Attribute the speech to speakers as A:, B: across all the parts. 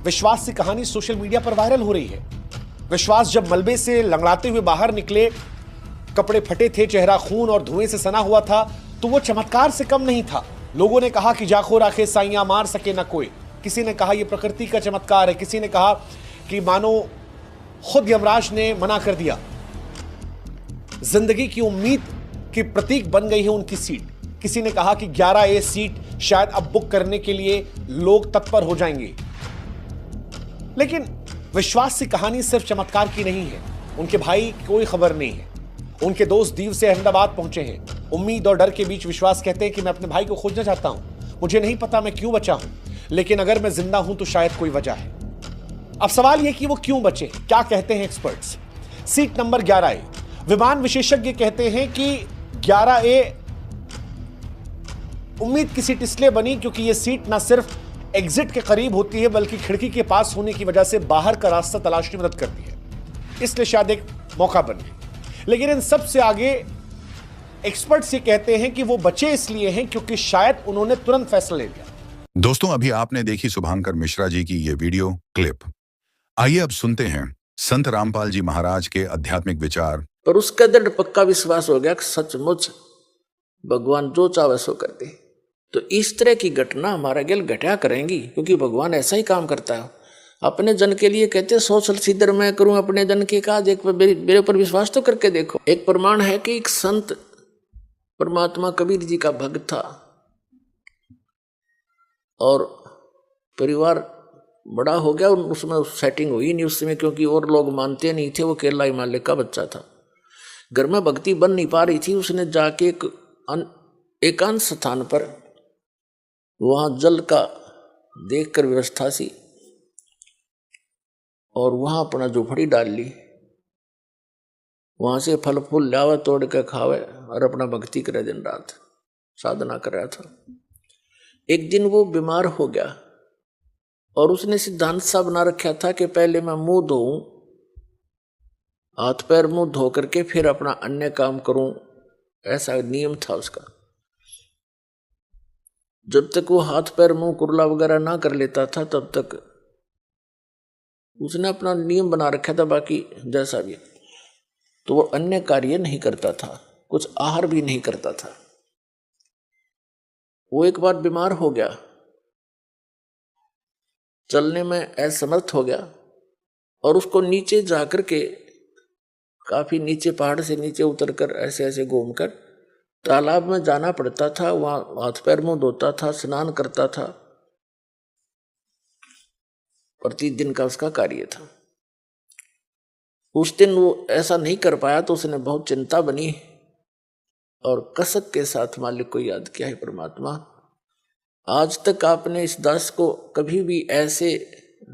A: विश्वास की कहानी सोशल मीडिया पर वायरल हो रही है। विश्वास जब मलबे से लंगड़ाते हुए बाहर निकले, कपड़े फटे थे, चेहरा खून और धुएं से सना हुआ था, तो वो चमत्कार से कम नहीं था। लोगों ने कहा कि जाखो राखे साइयां मार सके ना कोई। किसी ने कहा यह प्रकृति का चमत्कार है, किसी ने कहा कि मानो खुद यमराज ने मना कर दिया। जिंदगी की उम्मीद की प्रतीक बन गई है उनकी सीट। किसी ने कहा कि 11A सीट शायद अब बुक करने के लिए लोग तत्पर हो जाएंगे। लेकिन विश्वास की कहानी सिर्फ चमत्कार की नहीं है। उनके भाई की कोई खबर नहीं है। उनके दोस्त दीव से अहमदाबाद पहुंचे हैं। उम्मीद और डर के बीच विश्वास कहते हैं कि मैं अपने भाई को खोजना चाहता हूं। मुझे नहीं पता मैं क्यों बचा हूं, लेकिन अगर मैं जिंदा हूं तो शायद कोई वजह है। अब सवाल यह कि वो क्यों बचे, क्या कहते हैं एक्सपर्ट्स। Seat number 11A। विमान विशेषज्ञ कहते हैं कि 11A उम्मीद की सीट इसलिए बनी क्योंकि यह सीट ना सिर्फ एग्जिट के करीब होती है, बल्कि खिड़की के पास होने की वजह से बाहर का रास्ता तलाशने में मदद करती है। इसलिए शायद एक मौका बन गई। लेकिन इन सबसे आगे एक्सपर्ट्स ये कहते हैं कि वो बचे इसलिए हैं क्योंकि शायद उन्होंने तुरंत फैसला ले लिया।
B: दोस्तों, अभी आपने देखी शुभांकर मिश्रा जी की ये वीडियो क्लिप। आइए अब सुनते हैं संत रामपाल जी महाराज के आध्यात्मिक विचार।
C: पर उसका दृढ़ पक्का विश्वास हो गया कि सचमुच भगवान जो चाहे सो कर दे। तो इस तरह की घटना हमारा गेल घटा करेंगी, क्योंकि भगवान ऐसा ही काम करता है। अपने जन के लिए कहते सोशल सीधर मैं करूं अपने जन के काज, एक मेरे ऊपर विश्वास तो करके देखो। एक प्रमाण है कि एक संत परमात्मा कबीर जी का भक्त था और परिवार बड़ा हो गया, उसमें सेटिंग हुई नहीं उस समय, क्योंकि और लोग मानते नहीं थे। वो केरला हिमालय का बच्चा था, घर में भक्ति बन नहीं पा रही थी। उसने जाके एक एकांत स्थान पर वहां जल का देखकर व्यवस्था सी और वहां अपना झोपड़ी डाल ली। वहां से फल फूल लावे, तोड़ के खावे और अपना भक्ति करे, दिन रात साधना कर रहा था। एक दिन वो बीमार हो गया और उसने सिद्धांत सा बना रखा था कि पहले मैं मुंह धोऊं, हाथ पैर मुंह धो करके फिर अपना अन्य काम करूं। ऐसा नियम था उसका। जब तक वो हाथ पैर मुंह कुरला वगैरह ना कर लेता था तब तक उसने अपना नियम बना रखा था। बाकी जैसा भी, तो वो अन्य कार्य नहीं करता था, कुछ आहार भी नहीं करता था। वो एक बार बीमार हो गया, चलने में असमर्थ हो गया और उसको नीचे जाकर के, काफी नीचे, पहाड़ से नीचे उतरकर ऐसे ऐसे घूमकर तालाब में जाना पड़ता था। वहां हाथ पैर मुंह धोता था, स्नान करता था। प्रतिदिन का उसका कार्य था। उस दिन वो ऐसा नहीं कर पाया तो उसने बहुत चिंता बनी और कसक के साथ मालिक को याद किया, है परमात्मा, आज तक आपने इस दास को कभी भी ऐसे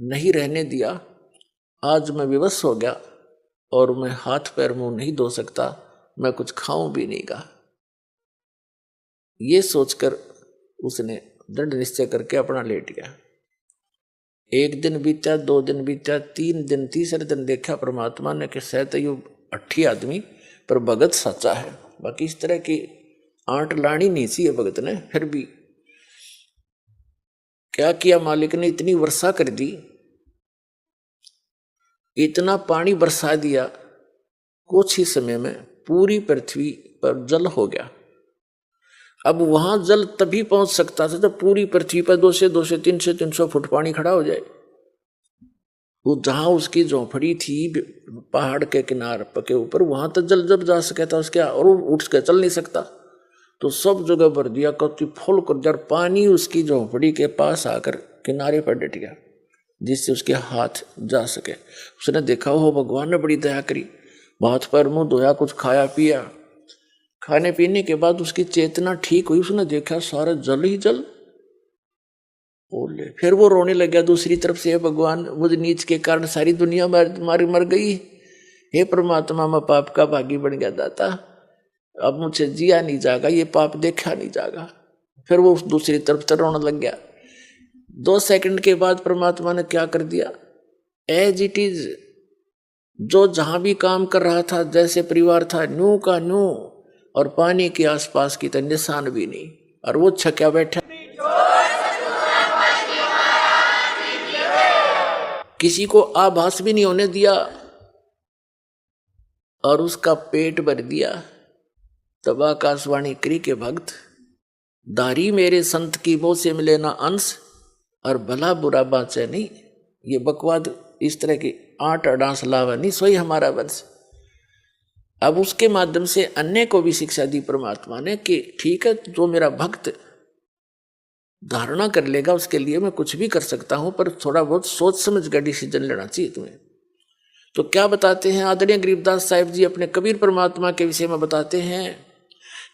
C: नहीं रहने दिया। आज मैं विवश हो गया और मैं हाथ पैर मुंह नहीं धो सकता, मैं कुछ खाऊं भी नहीं गा। ये सोचकर उसने दृढ़ निश्चय करके अपना लेट गया। एक दिन बीता, 2 दिन बीता, 3 दिन, तीसरे दिन देखा परमात्मा ने कि शायद ये अट्ठी आदमी पर भगत सच्चा है। बाकी इस तरह की आंट लानी नहीं सी है भगत ने। फिर भी क्या किया मालिक ने, इतनी वर्षा कर दी, इतना पानी बरसा दिया, कुछ ही समय में पूरी पृथ्वी पर जल हो गया। अब वहां जल तभी पहुंच सकता था जब पूरी पृथ्वी पर 200 300 फुट पानी खड़ा हो जाए। वो जहां उसकी झोंपड़ी थी पहाड़ के किनारे के ऊपर, वहां तक जल जब जा सके था उसके, और वो उठ के चल नहीं सकता, तो सब जगह भर दिया, कति फुल कर दिया। पानी उसकी झोंपड़ी के पास आकर किनारे पर डट गया, जिससे उसके हाथ जा सके। उसने देखा हो भगवान ने बड़ी दया करी, हाथ पैर मुंह धोया, कुछ खाया पिया। खाने पीने के बाद उसकी चेतना ठीक हुई। उसने देखा सारा जल ही जल। बोले, फिर वो रोने लग गया दूसरी तरफ से, भगवान मुझ नीच के कारण सारी दुनिया मर गई। हे परमात्मा, मैं पाप का भागी बन गया दाता, अब मुझे जिया नहीं जाएगा, ये पाप देखा नहीं जाएगा। फिर वो दूसरी तरफ से रोने लग गया। 2 सेकंड के बाद परमात्मा ने क्या कर दिया, एज इट इज, जो जहां भी काम कर रहा था, जैसे परिवार था, न्यू का न्यू, और पानी के आसपास की तो निशान भी नहीं, और वो छक्या बैठा। किसी को आभास भी नहीं होने दिया और उसका पेट भर दिया। तब आकाशवाणी करी के भक्त, दारी मेरे संत की मोह से मिले ना अंश, और भला बुरा बाँचे नहीं। ये बकवाद इस तरह की 8 अडांस लावा नहीं, सोई हमारा वंश। अब उसके माध्यम से अन्य को भी शिक्षा दी परमात्मा ने कि ठीक है, जो मेरा भक्त धारणा कर लेगा उसके लिए मैं कुछ भी कर सकता हूं, पर थोड़ा बहुत सोच समझ कर डिसीजन लेना चाहिए तुम्हें। तो क्या बताते हैं आदरणीय गरीबदास साहिब जी अपने कबीर परमात्मा के विषय में बताते हैं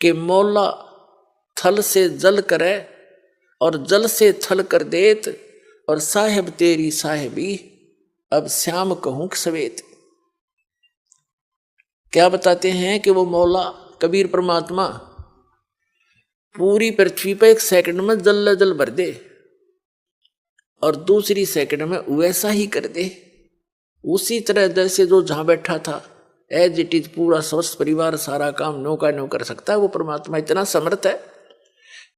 C: कि मौला थल से जल करे और जल से थल कर देत, और साहेब तेरी साहेबी अब श्याम कहूं सवेत। क्या बताते हैं कि वो मौला कबीर परमात्मा पूरी पृथ्वी पर 1 सेकंड में जल भर दे और दूसरी सेकंड में वैसा ही कर दे, उसी तरह जैसे जो जहां बैठा था एज इट इज पूरा स्वस्थ परिवार सारा काम नो का नो कर सकता है। वो परमात्मा इतना समर्थ है